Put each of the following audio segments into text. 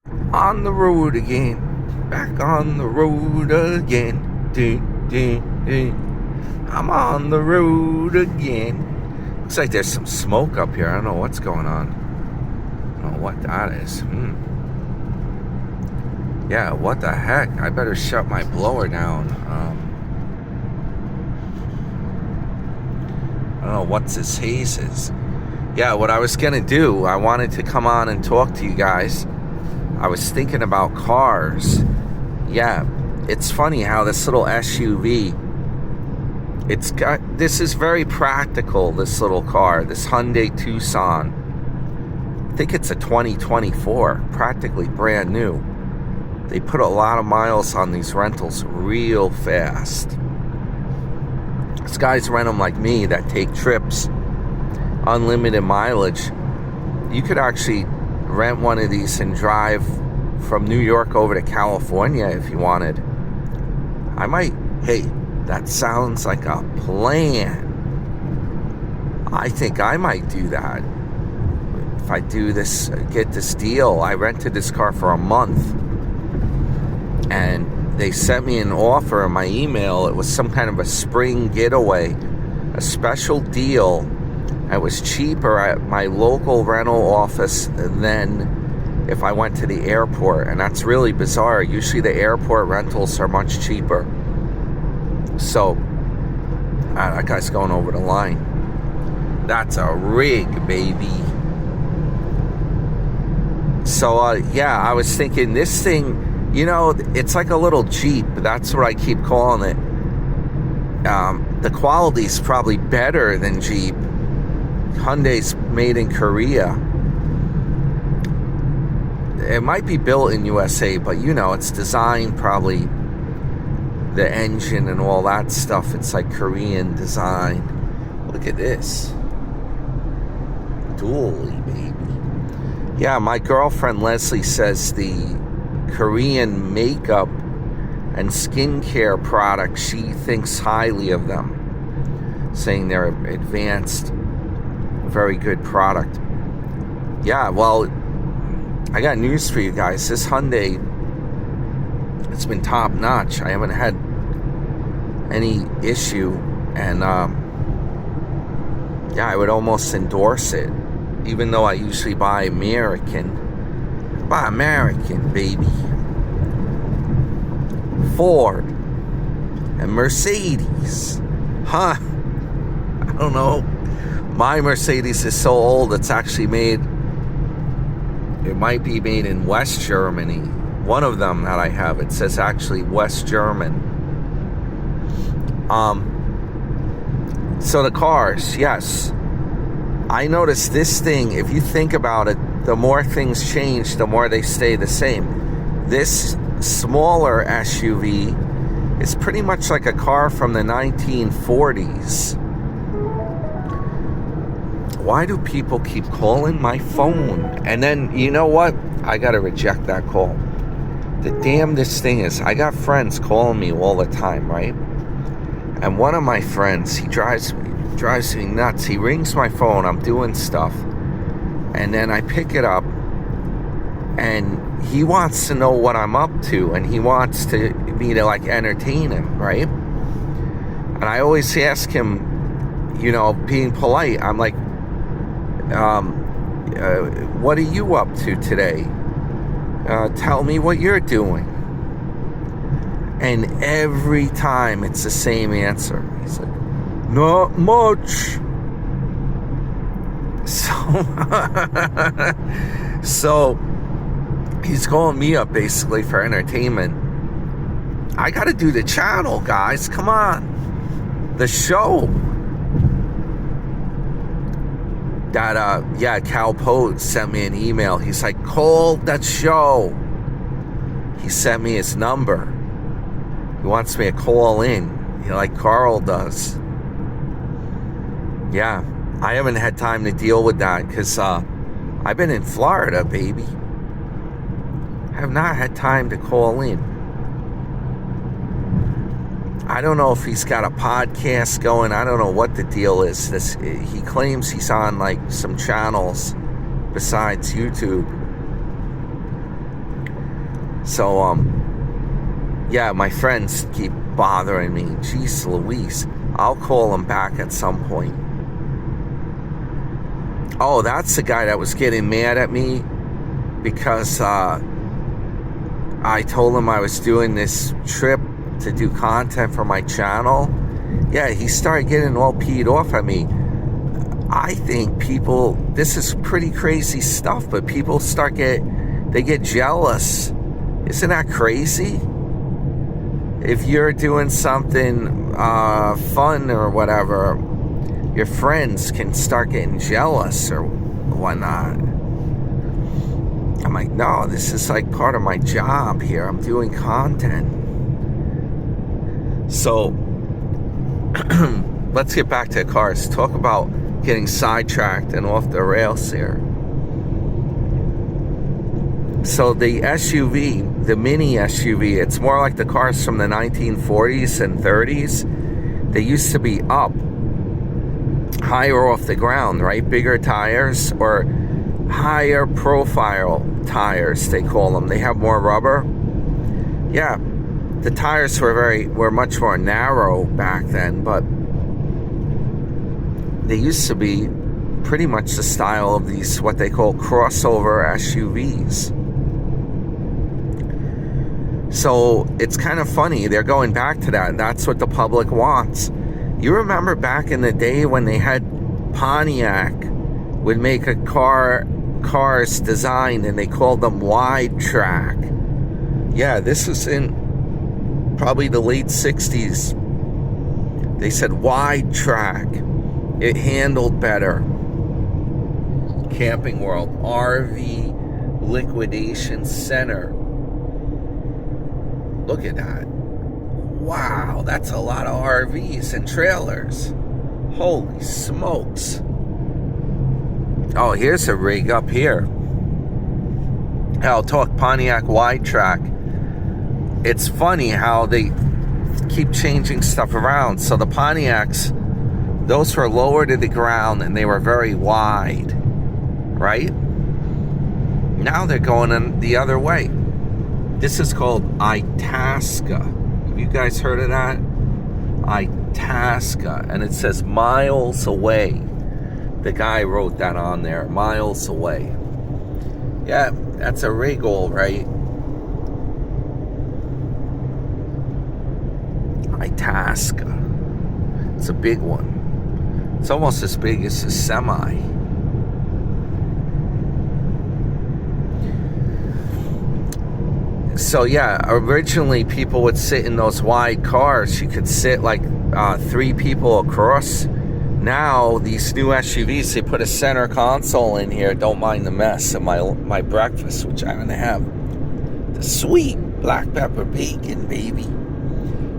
On the road again. Back on the road again. Dun, dun, dun. I'm on the road again. Looks like there's some smoke up here. I don't know what's going on. I don't know what that is. Yeah, what the heck? I better shut my blower down. I don't know what's this haze is. Yeah, what I was going to do, I wanted to come on and talk to you guys. I was thinking about cars. Yeah, it's funny how this little SUV, this is very practical, this little car, this Hyundai Tucson. I think it's a 2024, practically brand new. They put a lot of miles on these rentals real fast. These guys rent them like me that take trips, unlimited mileage. You could actually rent one of these and drive from New York over to California if you wanted. Hey, that sounds like a plan. I think I might do that. If I do this, get this deal. I rented this car for a month. And they sent me an offer in my email. It was some kind of a spring getaway, a special deal. It was cheaper at my local rental office than if I went to the airport. And that's really bizarre. Usually the airport rentals are much cheaper. So, that guy's going over the line. That's a rig, baby. So, yeah, I was thinking this thing, you know, it's like a little Jeep. That's what I keep calling it. The quality's probably better than Jeep. Hyundai's made in Korea. It might be built in USA, but you know, it's designed probably, the engine and all that stuff, it's like Korean design. Look at this. Dually, baby. Yeah, my girlfriend Leslie says the Korean makeup and skincare products, she thinks highly of them, saying they're advanced, very good product. Yeah, well, I got news for you guys. This Hyundai, it's been top notch. I haven't had any issue, and yeah, I would almost endorse it, even though I usually buy American. Buy American, baby. Ford and Mercedes. Huh? I don't know. My Mercedes is so old, it's actually made, it might be made in West Germany. One of them that I have, it says actually West German. So the cars, yes. I noticed this thing, if you think about it, the more things change, the more they stay the same. This smaller SUV is pretty much like a car from the 1940s. Why do people keep calling my phone? And then, you know what? I gotta reject that call. The damnedest thing is, I got friends calling me all the time, right? And one of my friends, he drives me nuts. He rings my phone, I'm doing stuff, and then I pick it up, and he wants to know what I'm up to, and he wants me to like entertain him, right? And I always ask him, you know, being polite, I'm like, what are you up to today? Tell me what you're doing. And every time it's the same answer. He's like, not much. So he's calling me up basically for entertainment. I gotta do the channel, guys. Come on. The show. That, yeah, Cal Poe sent me an email. He's like, call that show. He sent me his number. He wants me to call in, you know, like Carl does. Yeah, I haven't had time to deal with that because I've been in Florida, baby. I have not had time to call in. I don't know if he's got a podcast going. I don't know what the deal is. He claims he's on like some channels besides YouTube. So, yeah, my friends keep bothering me. Jeez Louise. I'll call them back at some point. Oh, that's the guy that was getting mad at me because I told him I was doing this trip to do content for my channel. Yeah, he started getting all peed off at me. I think people, this is pretty crazy stuff, but people they get jealous. Isn't that crazy? If you're doing something fun or whatever, your friends can start getting jealous or whatnot. I'm like, no, this is like part of my job here. I'm doing content. So, let's get back to the cars. Talk about getting sidetracked and off the rails here. So the SUV, the mini SUV, it's more like the cars from the 1940s and 30s. They used to be up, higher off the ground, right? Bigger tires, or higher profile tires, they call them. They have more rubber. Yeah, the tires were much more narrow back then, but they used to be pretty much the style of these, what they call crossover SUVs. So it's kind of funny, they're going back to that. That's what the public wants. You remember back in the day when they had Pontiac would make cars designed and they called them wide track. Yeah, this was in probably the late 60s. They said wide track. It handled better. Camping World, RV Liquidation Center. Look at that. Wow, that's a lot of RVs and trailers. Holy smokes. Oh, here's a rig up here. I'll talk Pontiac wide track. It's funny how they keep changing stuff around. So the Pontiacs, those were lower to the ground and they were very wide, right? Now they're going in the other way. This is called Itasca. Have you guys heard of that? Itasca. And it says miles away. The guy wrote that on there, miles away. Yeah, that's a rig, all right. Itasca. It's a big one. It's almost as big as a semi. So yeah, originally people would sit in those wide cars. You could sit like 3 people across. Now these new SUVs, they put a center console in here. Don't mind the mess of my breakfast, which I'm gonna have the sweet black pepper bacon, baby.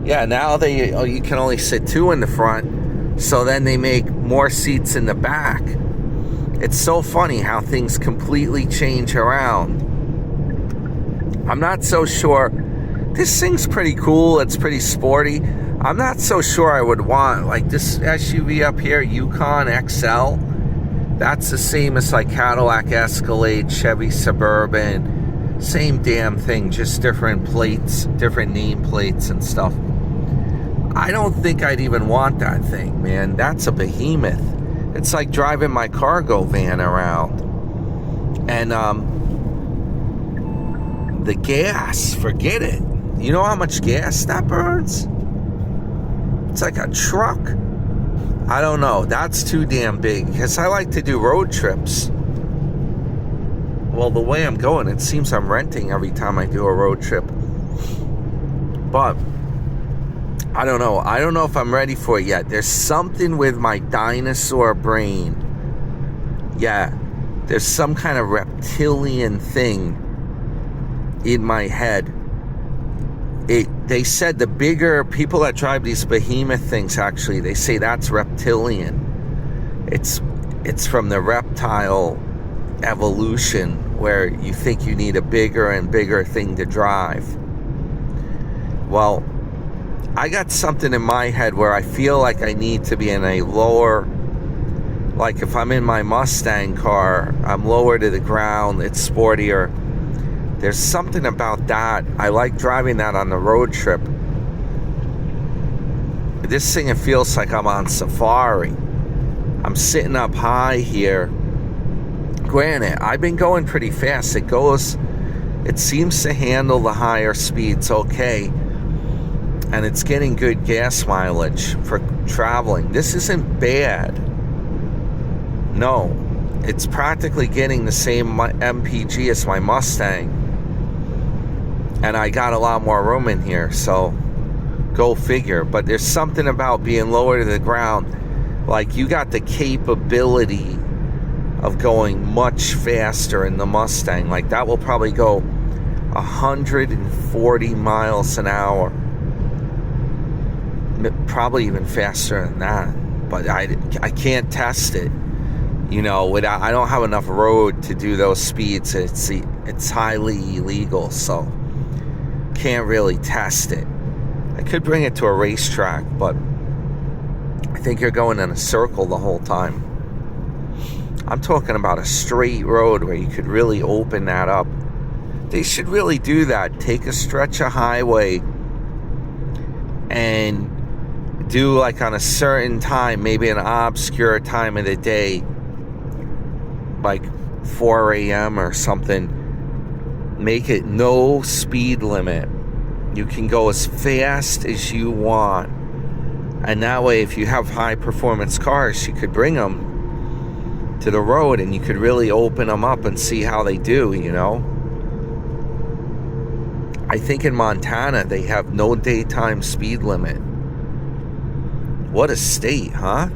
Yeah, now you can only sit 2 in the front. So then they make more seats in the back. It's so funny how things completely change around. I'm not so sure. This thing's pretty cool. It's pretty sporty. I'm not so sure I would want, like this SUV up here, Yukon XL. That's the same as like Cadillac Escalade, Chevy Suburban. Same damn thing, just different plates, different nameplates and stuff. I don't think I'd even want that thing, man. That's a behemoth. It's like driving my cargo van around. And the gas, forget it. You know how much gas that burns? It's like a truck. I don't know. That's too damn big. Because I like to do road trips. Well, the way I'm going, it seems I'm renting every time I do a road trip. But I don't know. I don't know if I'm ready for it yet. There's something with my dinosaur brain. Yeah. There's some kind of reptilian thing in my head. They said the bigger people that drive these behemoth things, actually, they say that's reptilian. It's from the reptile evolution where you think you need a bigger and bigger thing to drive. Well, I got something in my head where I feel like I need to be in a lower, like if I'm in my Mustang car, I'm lower to the ground, it's sportier. There's something about that. I like driving that on the road trip. This thing, it feels like I'm on safari. I'm sitting up high here. Granted, I've been going pretty fast. It seems to handle the higher speeds okay. And it's getting good gas mileage for traveling. This isn't bad. No, it's practically getting the same MPG as my Mustang. And I got a lot more room in here, so go figure. But there's something about being lower to the ground. Like, you got the capability of going much faster in the Mustang. Like, that will probably go 140 miles an hour. Probably even faster than that. But I can't test it. You know, I don't have enough road to do those speeds. It's highly illegal, so can't really test it. I could bring it to a racetrack, but I think you're going in a circle the whole time. I'm talking about a straight road where you could really open that up. They should really do that. Take a stretch of highway and do, like, on a certain time, maybe an obscure time of the day, like 4 a.m. or something. Make it no speed limit. You can go as fast as you want. And that way, if you have high performance cars, you could bring them to the road and you could really open them up and see how they do, you know. I think in Montana they have no daytime speed limit. What a state, huh?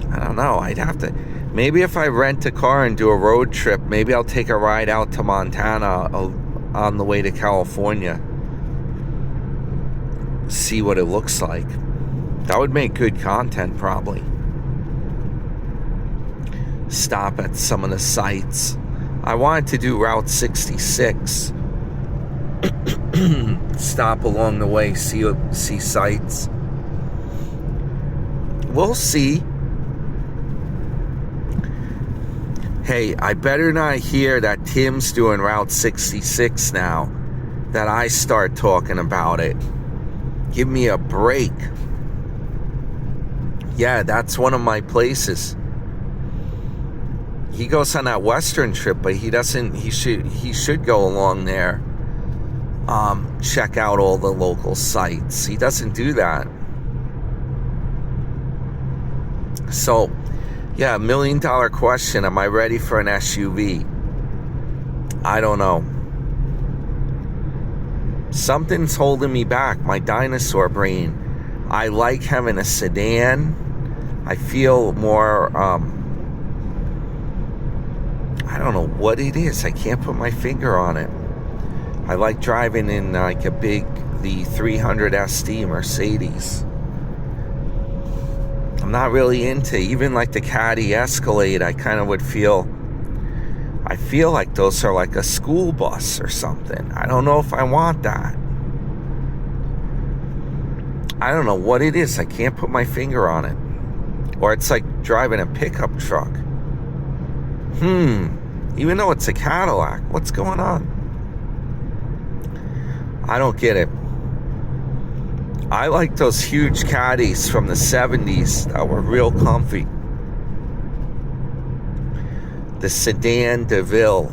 I don't know. I'd have to... Maybe if I rent a car and do a road trip, maybe I'll take a ride out to Montana on the way to California. See what it looks like. That would make good content, probably. Stop at some of the sites. I wanted to do Route 66. Stop along the way, see sites. We'll see. Hey, I better not hear that Tim's doing Route 66 now, that I start talking about it. Give me a break. Yeah, that's one of my places. He goes on that Western trip, but he doesn't. He should go along there. Check out all the local sites. He doesn't do that. So, yeah, $1 million question. Am I ready for an SUV? I don't know. Something's holding me back. My dinosaur brain. I like having a sedan. I feel more, I don't know what it is. I can't put my finger on it. I like driving in like the 300 ST Mercedes. I'm not really into even like the Caddy Escalade. I kind of I feel like those are like a school bus or something. I don't know if I want that. I don't know what it is. I can't put my finger on it. Or it's like driving a pickup truck. Even though it's a Cadillac, what's going on? I don't get it. I like those huge Caddies from the 70s that were real comfy. The Sedan DeVille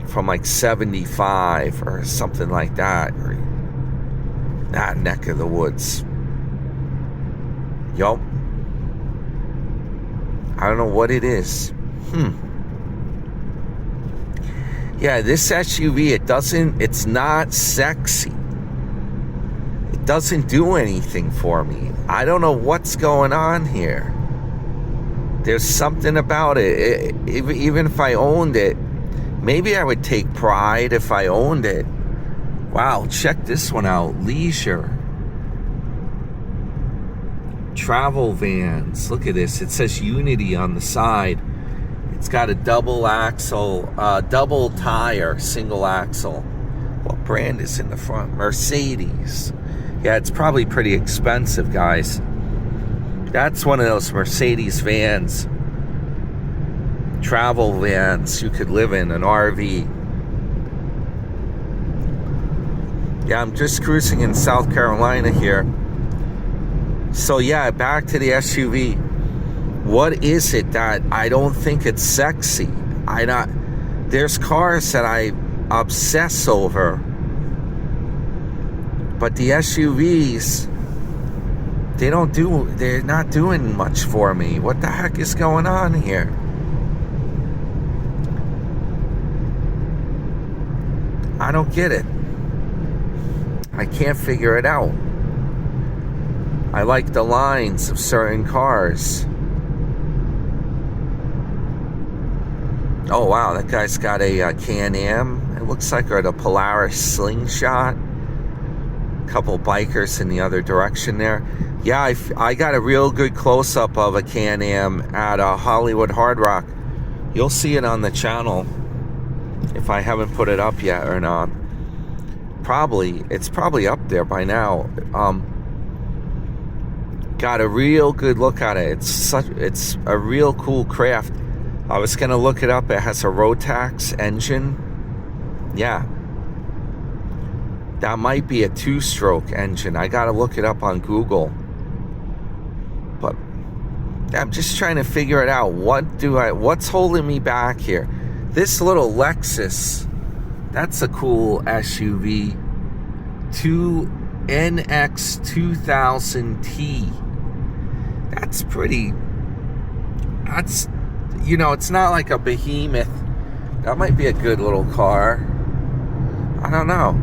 from like 75 or something like that, or that neck of the woods. Yup. I don't know what it is. Yeah, this SUV, it's not sexy. It doesn't do anything for me. I don't know what's going on here. There's something about it. Even if I owned it, maybe I would take pride if I owned it. Wow, check this one out. Leisure. Travel vans. Look at this. It says Unity on the side. It's got a double tire, single axle. What brand is in the front? Mercedes. Yeah, it's probably pretty expensive, guys. That's one of those Mercedes vans. travel vans you could live in, an RV. Yeah, I'm just cruising in South Carolina here. So yeah, back to the SUV. What is it that I don't think it's sexy? There's cars that I obsess over, but the SUVs, they're not doing much for me. What the heck is going on here? I don't get it. I can't figure it out. I like the lines of certain cars. Oh wow, that guy's got a Can-Am. It looks like the Polaris Slingshot. A couple bikers in the other direction there. Yeah, I got a real good close-up of a Can-Am at Hollywood Hard Rock. You'll see it on the channel if I haven't put it up yet or not. It's probably up there by now. Got a real good look at it. It's a real cool craft. I was gonna look it up. It has a Rotax engine. Yeah, that might be a 2-stroke engine. I gotta look it up on Google. But I'm just trying to figure it out. What's holding me back here? This little Lexus, that's a cool SUV. NX 2000T. That's pretty. It's not like a behemoth. That might be a good little car. I don't know.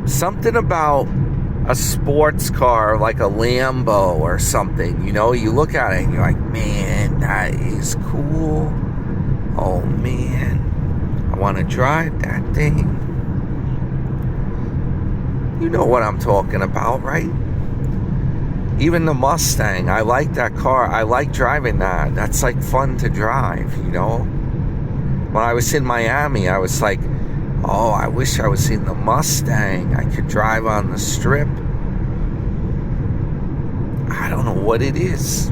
Something about a sports car like a Lambo or something. You look at it and you're like, man, that is cool. Oh man, I want to drive that thing. You know what I'm talking about, right? Even the Mustang, I like that car. I like driving that. That's like fun to drive, When I was in Miami, I was like, oh, I wish I was in the Mustang. I could drive on the strip. I don't know what it is.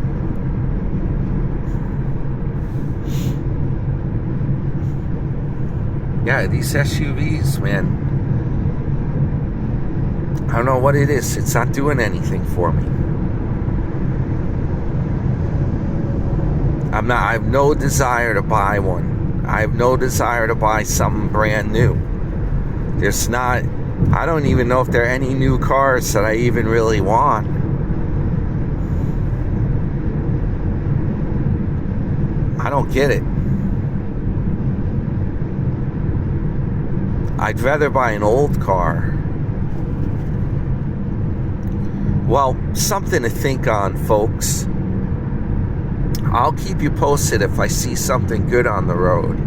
Yeah, these SUVs, man. I don't know what it is. It's not doing anything for me. I have no desire to buy one. I have no desire to buy something brand new. I don't even know if there are any new cars that I even really want. I don't get it. I'd rather buy an old car. Well, something to think on, folks. I'll keep you posted if I see something good on the road.